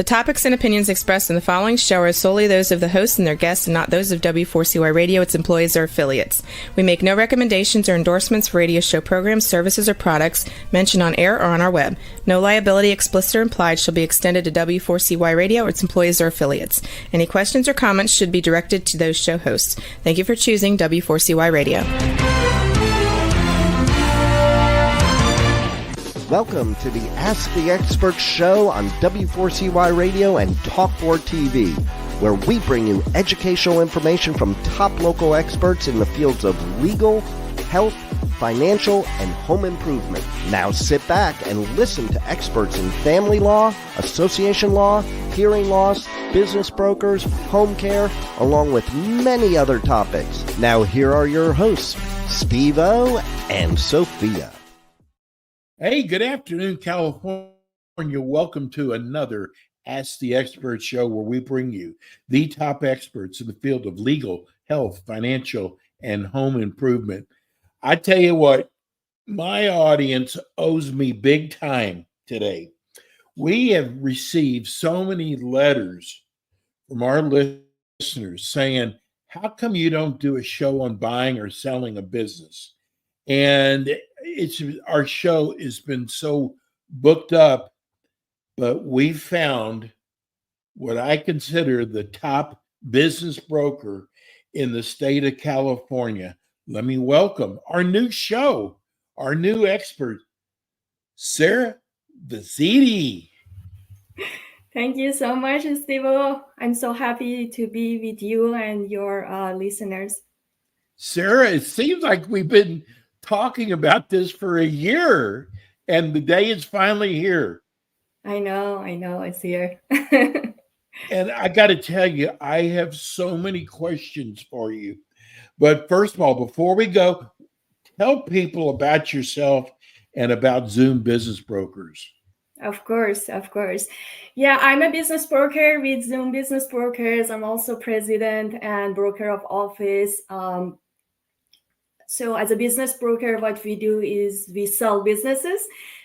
The topics and opinions expressed in the following show are solely those of the host and their guests and not those of W4CY Radio, its employees, or affiliates. We make no recommendations or endorsements for radio show programs, services, or products mentioned on air or on our web. No liability, explicit or implied, shall be extended to W4CY Radio, its employees, or affiliates. Any questions or comments should be directed to those show hosts. Thank you for choosing W4CY Radio. Welcome to the Ask the Expert show on W4CY Radio and Talkboard TV, where we bring you educational information from top local experts in the fields of legal, health, financial, and home improvement. Now sit back and listen to experts in family law, association law, hearing loss, business brokers, home care, along with many other topics. Now here are your hosts, Steve-O and Sophia. Hey, good afternoon, California. Welcome to another Ask the Expert show where we bring you the top experts in the field of legal, health, financial, and home improvement. I tell you what, my audience owes me big time today. We have received so many letters from our listeners saying, how come you don't do a show on buying or selling a business? And our show has been so booked up, but we found what I consider the top business broker in the state of California. Let me welcome our new show, our new expert, Sara Vaziri. Thank you so much, Steve-O. I'm so happy to be with you and your listeners. Sara, it seems like we've been talking about this for a year, and the day is finally here. I know, it's here. And I got to tell you, I have so many questions for you. But first of all, before we go, tell people about yourself and about Zoom Business Brokers. Of course. Yeah, I'm a business broker with Zoom Business Brokers. I'm also president and broker of office. So as a business broker, what we do is we sell businesses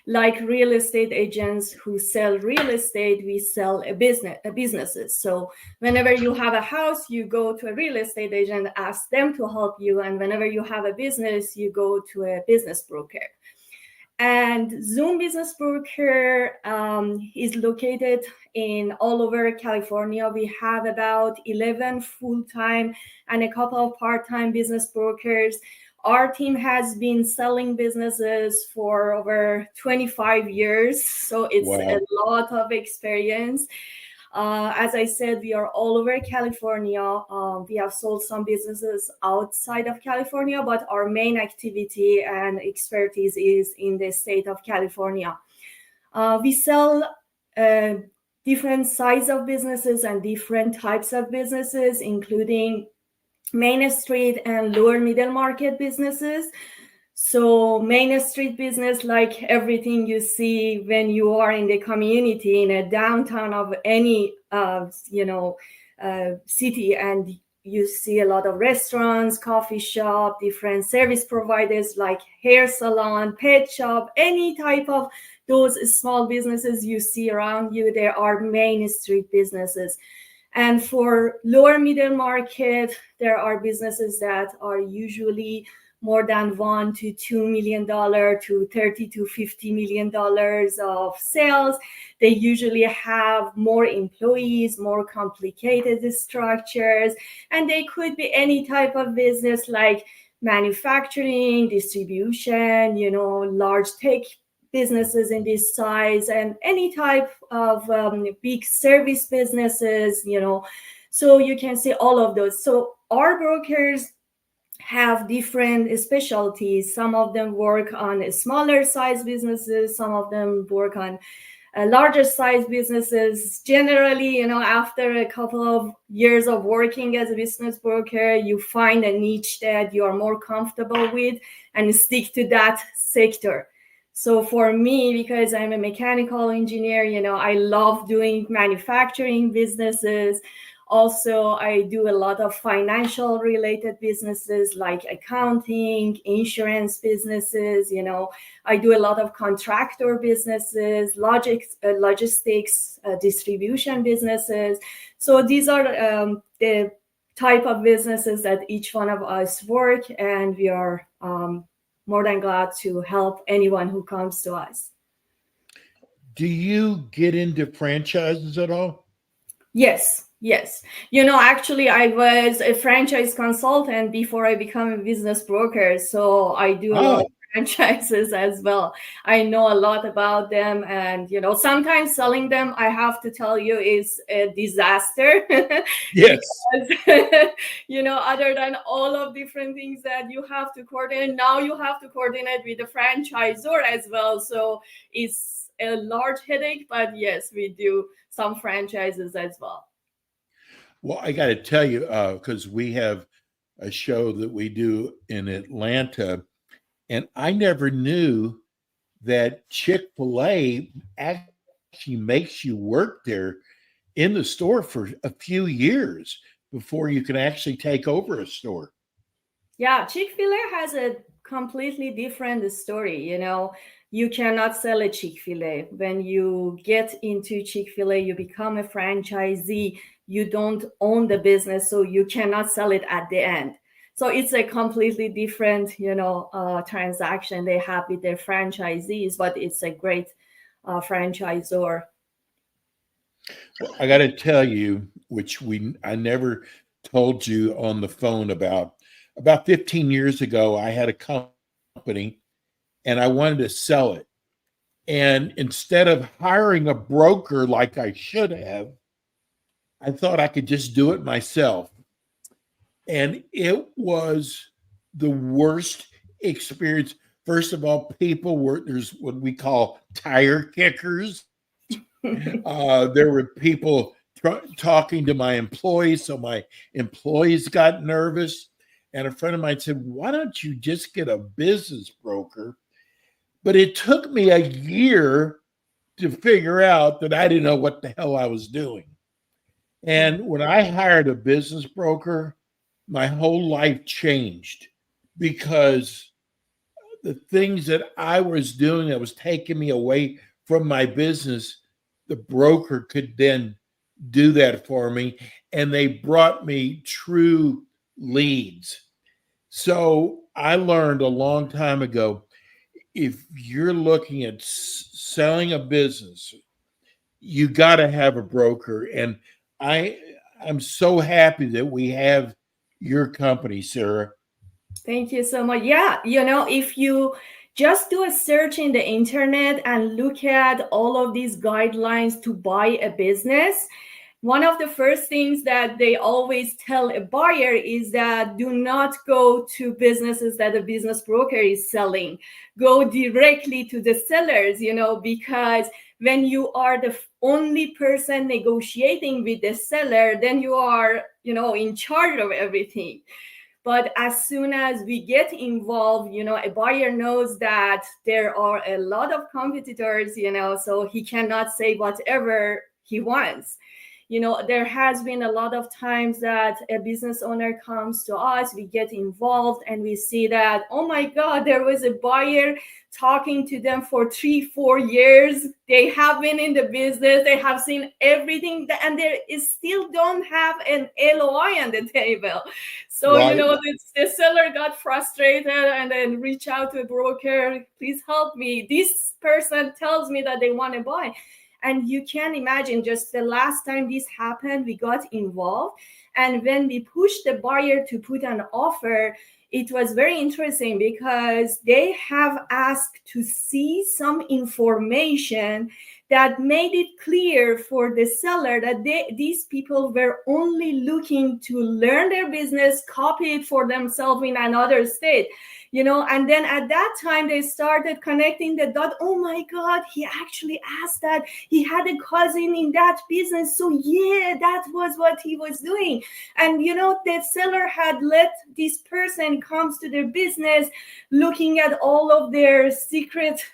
like real estate agents who sell real estate. We sell businesses. So whenever you have a house, you go to a real estate agent, ask them to help you. And whenever you have a business, you go to a business broker. And Zoom Business Broker is located in all over California. We have about 11 full-time and a couple of part-time business brokers. Our team has been selling businesses for over 25 years, so it's a lot of experience. As I said, we are all over California. We have sold some businesses outside of California, but our main activity and expertise is in the state of California. We sell different sizes of businesses and different types of businesses, including Main Street and lower middle market businesses. So Main Street business, like everything you see when you are in the community in a downtown of any city, and you see a lot of restaurants, coffee shop, different service providers like hair salon, pet shop, any type of those small businesses you see around you, there are Main Street businesses. And for lower middle market, there are businesses that are usually more than $1 to $2 million to $30 to $50 million of sales. They usually have more employees, more complicated structures, and they could be any type of business like manufacturing, distribution, large tech businesses in this size, and any type of big service businesses, so you can see all of those. So our brokers have different specialties. Some of them work on smaller size businesses, some of them work on larger size businesses. Generally, after a couple of years of working as a business broker, you find a niche that you are more comfortable with and stick to that sector. So for me, because I'm a mechanical engineer, I love doing manufacturing businesses. Also, I do a lot of financial related businesses like accounting, insurance businesses. I do a lot of contractor businesses, logistics, distribution businesses. So these are the type of businesses that each one of us work, and we are more than glad to help anyone who comes to us. Do you get into franchises at all? Yes. Actually, I was a franchise consultant before I became a business broker. So I do a lot of franchises as well. I know a lot about them. And, sometimes selling them, I have to tell you, is a disaster. Yes. Because, other than all of different things that you have to coordinate, now you have to coordinate with the franchisor as well. So it's a large headache. But yes, we do some franchises as well. Well, I got to tell you, because we have a show that we do in Atlanta, and I never knew that Chick-fil-A actually makes you work there in the store for a few years before you can actually take over a store. Yeah, Chick-fil-A has a completely different story. You cannot sell a Chick-fil-A. When you get into Chick-fil-A, you become a franchisee. You don't own the business, so you cannot sell it at the end. So it's a completely different, transaction they have with their franchisees, but it's a great franchisor. Well, I got to tell you, which I never told you on the phone about 15 years ago, I had a company and I wanted to sell it. And instead of hiring a broker like I should have, I thought I could just do it myself. And it was the worst experience. First of all, there's what we call tire kickers. There were people talking to my employees, so my employees got nervous. And a friend of mine said, "Why don't you just get a business broker?" But it took me a year to figure out that I didn't know what the hell I was doing. And when I hired a business broker, my whole life changed, because the things that I was doing that was taking me away from my business, the broker could then do that for me. And they brought me true leads. So I learned a long time ago, if you're looking at selling a business, you got to have a broker. And I'm so happy that we have your company, Sara. Thank you so much. Yeah, if you just do a search in the internet and look at all of these guidelines to buy a business, one of the first things that they always tell a buyer is that do not go to businesses that a business broker is selling. Go directly to the sellers, because when you are the only person negotiating with the seller, then you are, in charge of everything. But as soon as we get involved, a buyer knows that there are a lot of competitors, so he cannot say whatever he wants. There has been a lot of times that a business owner comes to us, we get involved, and we see that, oh my God, there was a buyer talking to them for 3-4 years. They have been in the business, they have seen everything, and they still don't have an LOI on the table. So, Right. The seller got frustrated and then reach out to a broker, please help me. This person tells me that they want to buy. And you can imagine, just the last time this happened, we got involved. And when we pushed the buyer to put an offer, it was very interesting because they have asked to see some information that made it clear for the seller that these people were only looking to learn their business, copy it for themselves in another state. And then at that time they started connecting the dot. Oh my God, he actually asked that. He had a cousin in that business. So yeah, that was what he was doing. And the seller had let this person comes to their business looking at all of their secret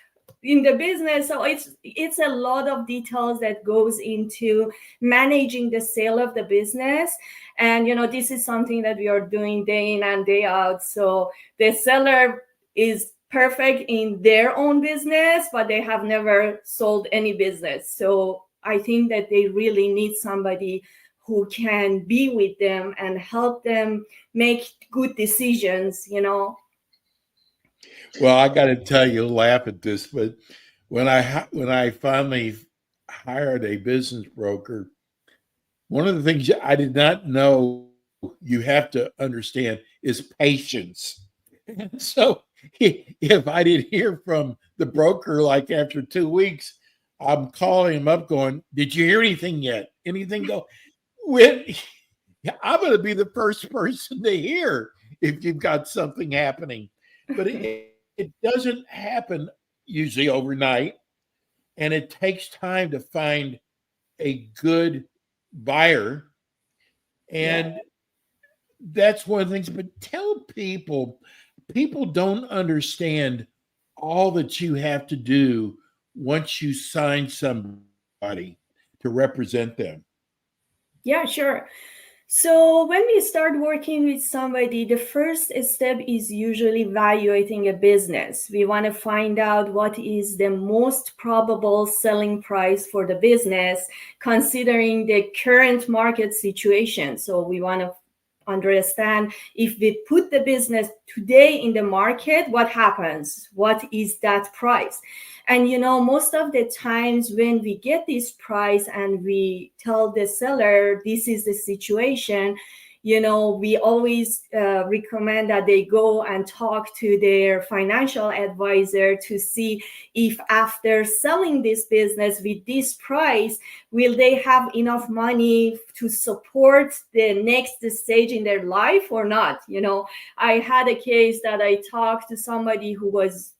in the business. So it's a lot of details that goes into managing the sale of the business. And this is something that we are doing day in and day out. So the seller is perfect in their own business, but they have never sold any business. So I think that they really need somebody who can be with them and help them make good decisions. Well, I got to tell you, laugh at this, but when I finally hired a business broker, one of the things I did not know you have to understand is patience. So if I didn't hear from the broker like after 2 weeks, I'm calling him up going, "Did you hear anything yet? Anything go?" When I'm going to be the first person to hear if you've got something happening. But it doesn't happen usually overnight. And it takes time to find a good buyer. And that's one of the things. But tell people don't understand all that you have to do once you sign somebody to represent them. Yeah, sure. So when we start working with somebody, the first step is usually evaluating a business. We want to find out what is the most probable selling price for the business, considering the current market situation. So we want to understand, if we put the business today in the market, what happens? What is that price? And most of the times when we get this price and we tell the seller this is the situation, we always recommend that they go and talk to their financial advisor to see if after selling this business with this price, will they have enough money to support the next stage in their life or not. I had a case that I talked to somebody who was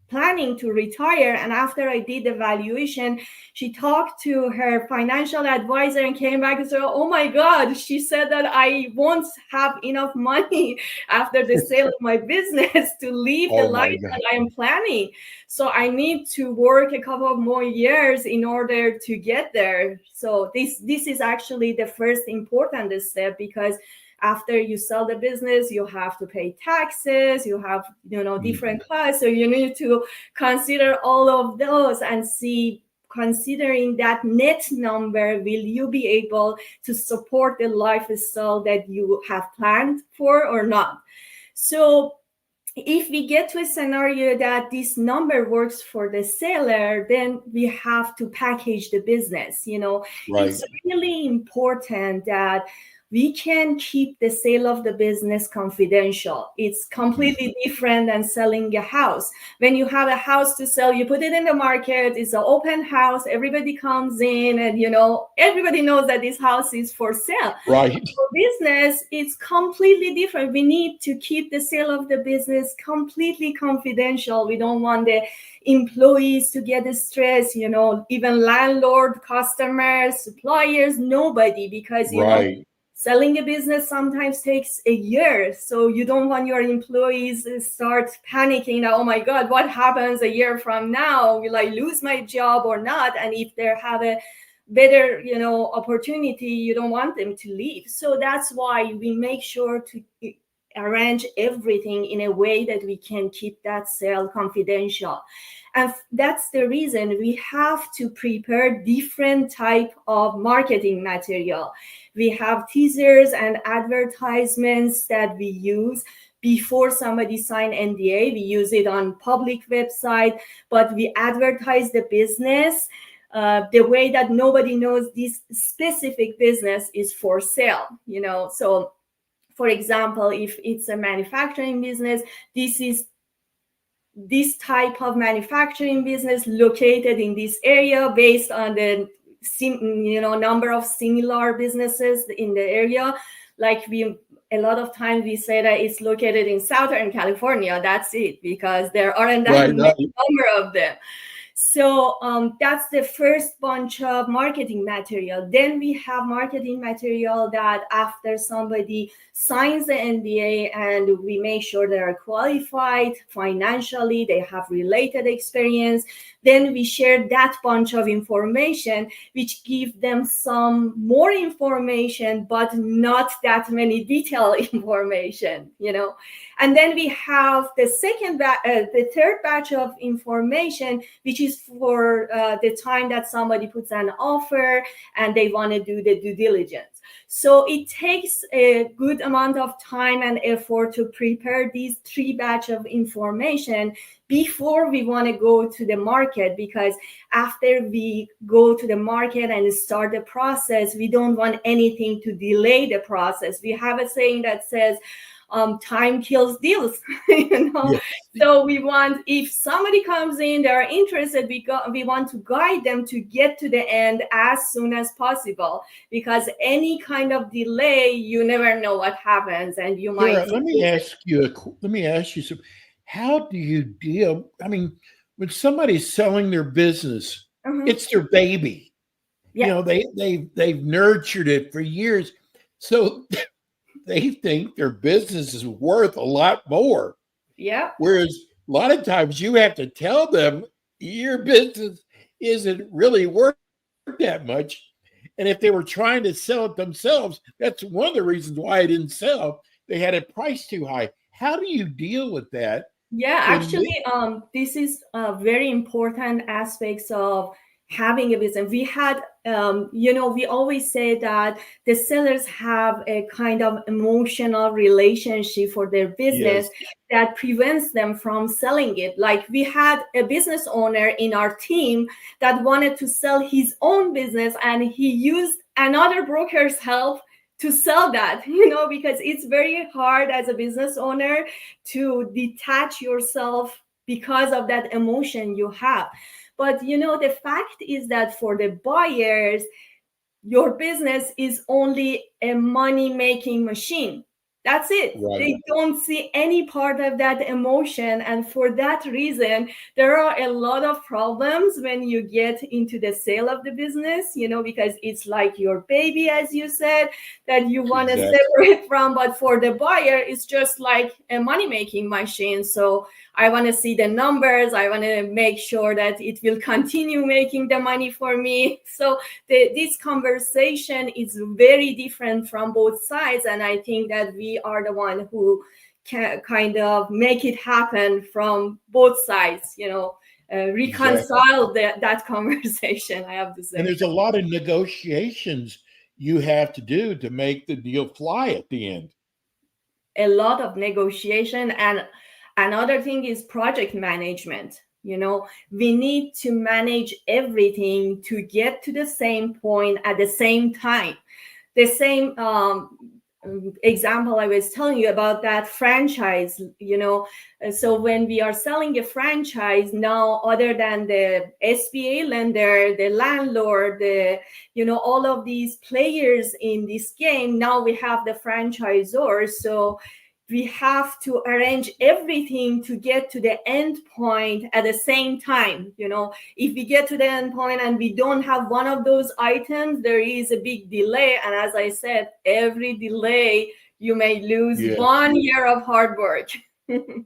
planning to retire, and after I did the valuation, she talked to her financial advisor and came back and said, "Oh my God," she said, "that I won't have enough money after the sale of my business to live the life that I am planning. So I need to work a couple of more years in order to get there." So this is actually the first important step, because after you sell the business, you have to pay taxes, you have, different costs. So you need to consider all of those and see, considering that net number, will you be able to support the lifestyle that you have planned for or not? So if we get to a scenario that this number works for the seller, then we have to package the business. Right. It's really important that we can keep the sale of the business confidential. It's completely different than selling a house. When you have a house to sell, you put it in the market, it's an open house, everybody comes in, and everybody knows that this house is for sale. Right. For business, it's completely different. We need to keep the sale of the business completely confidential. We don't want the employees to get stressed, even landlord, customers, suppliers, nobody, because selling a business sometimes takes a year. So you don't want your employees start panicking that, "Oh my God, what happens a year from now? Will I lose my job or not?" And if they have a better, opportunity, you don't want them to leave. So that's why we make sure to arrange everything in a way that we can keep that sale confidential. And that's the reason we have to prepare different type of marketing material. We have teasers and advertisements that we use before somebody sign NDA. We use it on public website, but we advertise the business the way that nobody knows this specific business is for sale. So for example, if it's a manufacturing business, this is this type of manufacturing business located in this area based on the number of similar businesses in the area. Like a lot of times we say that it's located in Southern California. That's it, because there aren't that many number of them. So that's the first bunch of marketing material. Then we have marketing material that after somebody signs the NDA and we make sure they are qualified financially, they have related experience, then we share that bunch of information, which give them some more information, but not that many detailed information, And then we have the third batch of information, which is for the time that somebody puts an offer and they want to do the due diligence. So it takes a good amount of time and effort to prepare these three batch of information before we want to go to the market, because after we go to the market and start the process, we don't want anything to delay the process. We have a saying that says, time kills deals, Yes. So we want, if somebody comes in, they're interested, we want to guide them to get to the end as soon as possible, because any kind of delay, you never know what happens, and you Sarah, might. let me ask you something. How do you deal? I mean, when somebody's selling their business, it's their baby. Yeah. They've nurtured it for years, so they think their business is worth a lot more. Yeah. Whereas a lot of times you have to tell them your business isn't really worth that much. And if they were trying to sell it themselves, that's one of the reasons why it didn't sell. They had it priced too high. How do you deal with that? Yeah, actually, this is very important aspects of having a business. We had, we always say that the sellers have a kind of emotional relationship for their business that prevents them from selling it. Like, we had a business owner in our team that wanted to sell his own business, and he used another broker's help to sell that, because it's very hard as a business owner to detach yourself because of that emotion you have. But the fact is that for the buyers, your business is only a money-making machine. That's it. Right. They don't see any part of that emotion. And for that reason, there are a lot of problems when you get into the sale of the business, because it's like your baby, as you said, that you want to separate from. But for the buyer, it's just like a money-making machine. So I want to see the numbers. I want to make sure that it will continue making the money for me. So this conversation is very different from both sides. And I think that we are the one who can kind of make it happen from both sides, reconcile that conversation, I have to say. And there's a lot of negotiations you have to do to make the deal fly at the end. A lot of negotiation. And another thing is project management. We need to manage everything to get to the same point at the same time. The same example I was telling you about, that franchise, so when we are selling a franchise now, other than the SBA lender, the landlord, all of these players in this game, now we have the franchisor. So we have to arrange everything to get to the end point at the same time. If we get to the end point and we don't have one of those items, there is a big delay. And as I said, every delay, you may lose 1 year of hard work. And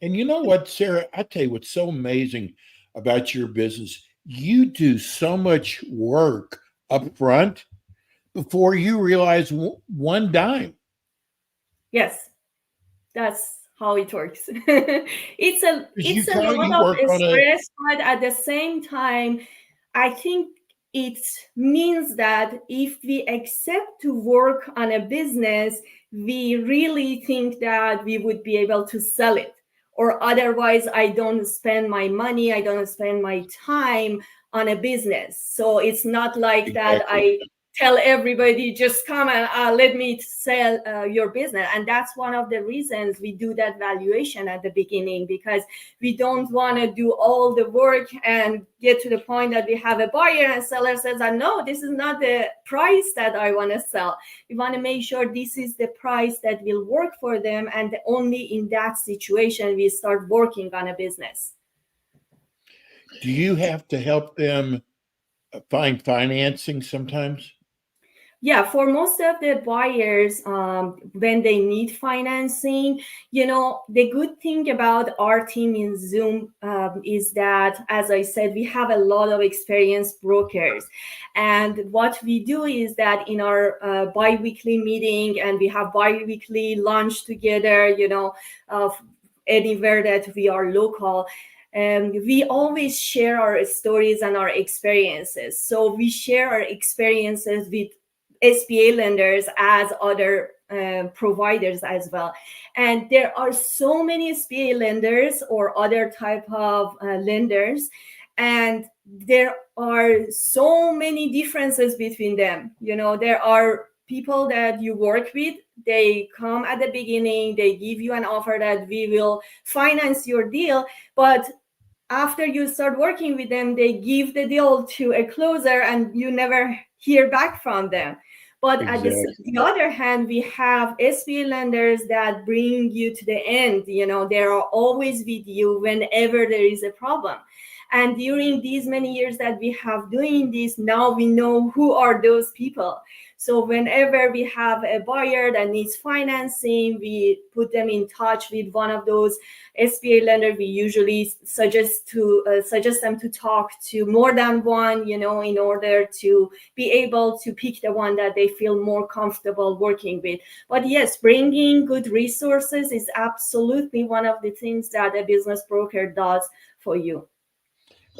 you know what, Sarah, I tell you what's so amazing about your business. You do so much work up front before you realize one dime. Yes, that's how it works. It's a lot of stress, but at the same time, I think it means that if we accept to work on a business, we really think that we would be able to sell it. Or otherwise, I don't spend my money, I don't spend my time on a business. So it's not like that I tell everybody, just come and let me sell your business. And that's one of the reasons we do that valuation at the beginning, because we don't want to do all the work and get to the point that we have a buyer and seller says, no, this is not the price that I want to sell. We want to make sure this is the price that will work for them. And only in that situation, we start working on a business. Do you have to help them find financing sometimes? Yeah, for most of the buyers, when they need financing, the good thing about our team in Zoom is that, as I said, we have a lot of experienced brokers. And what we do is that in our bi-weekly meeting, and we have bi-weekly lunch together, anywhere that we are local, we always share our stories and our experiences. So we share our experiences with SBA lenders as other providers as well. And there are so many SBA lenders or other type of lenders, and there are so many differences between them. There are people that you work with, they come at the beginning, they give you an offer that we will finance your deal, but after you start working with them, they give the deal to a closer and you never hear back from them. But Exactly. at the other hand, we have SBA lenders that bring you to the end. They are always with you whenever there is a problem. And during these many years that we have doing this, now we know who are those people. So whenever we have a buyer that needs financing, we put them in touch with one of those SBA lenders. We usually suggest them to talk to more than one, in order to be able to pick the one that they feel more comfortable working with. But yes, bringing good resources is absolutely one of the things that a business broker does for you.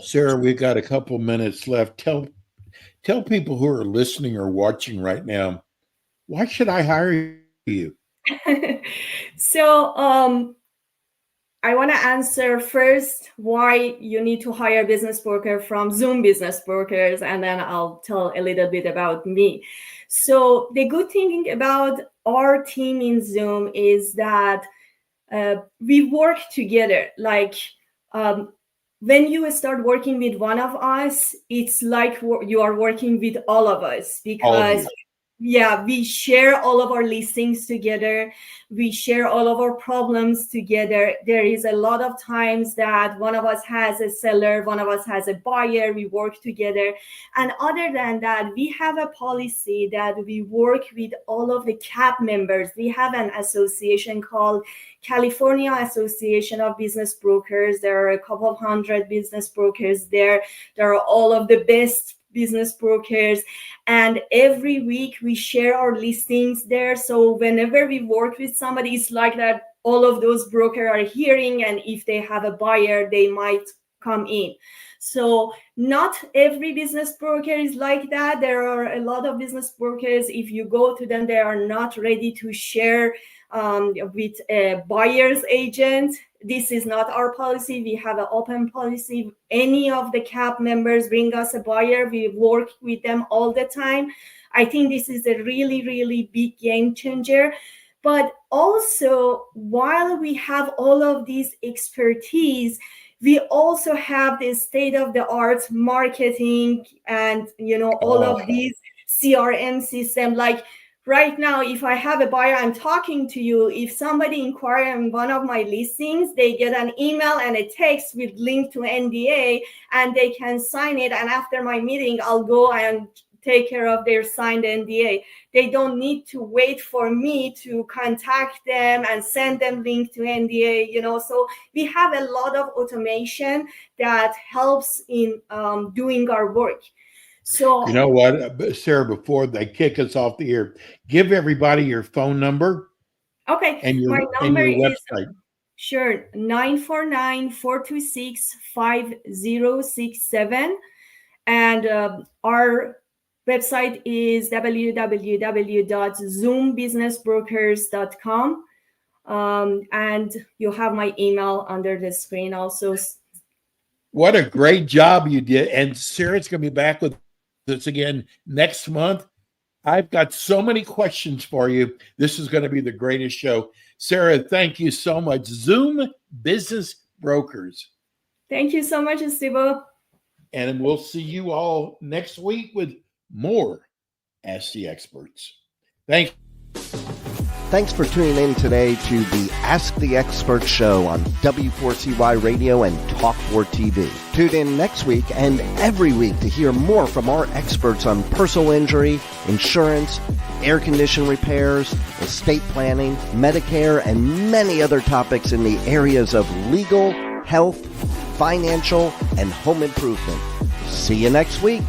Sara, we've got a couple minutes left. Tell people who are listening or watching right now, why should I hire you? So I want to answer first why you need to hire a business broker from Zoom Business Brokers, and then I'll tell a little bit about me. So the good thing about our team in Zoom is that we work together. Like when you start working with one of us, it's like you are working with all of us, because we share all of our listings together. We share all of our problems together. There is a lot of times that one of us has a seller, one of us has a buyer, we work together. And other than that, we have a policy that we work with all of the CAB members. We have an association called California Association of Business Brokers. There are a couple of hundred business brokers there. There are all of the best business brokers, and every week we share our listings there. So whenever we work with somebody, it's like that all of those brokers are hearing, and if they have a buyer, they might come in. So not every business broker is like that. There are a lot of business brokers, if you go to them, they are not ready to share with a buyer's agent. This is not our policy. We have an open policy. Any of the CAB members bring us a buyer, we work with them all the time. I think this is a really, really big game changer. But also, while we have all of these expertise, we also have the state-of-the-art marketing and all of these CRM system. Like right now, if I have a buyer, I'm talking to you. If somebody inquires on one of my listings, they get an email and a text with link to NDA, and they can sign it. And after my meeting, I'll go and take care of their signed NDA. They don't need to wait for me to contact them and send them link to NDA. So we have a lot of automation that helps in doing our work. So you know what, Sara, before they kick us off the air, give everybody your phone number. Okay, and your website. Sure, 949-426-5067. And our website is www.zoombusinessbrokers.com. And you have my email under the screen also. What a great job you did. And Sara's going to be back with us again next month. I've got so many questions for you. This is going to be the greatest show. Sara, thank you so much. Zoom Business Brokers. Thank you so much, Steve. And we'll see you all next week with more Ask the Experts. Thank you. Thanks for tuning in today to the Ask the Expert show on W4CY Radio and Talk4 TV. Tune in next week and every week to hear more from our experts on personal injury, insurance, air condition repairs, estate planning, Medicare, and many other topics in the areas of legal, health, financial, and home improvement. See you next week.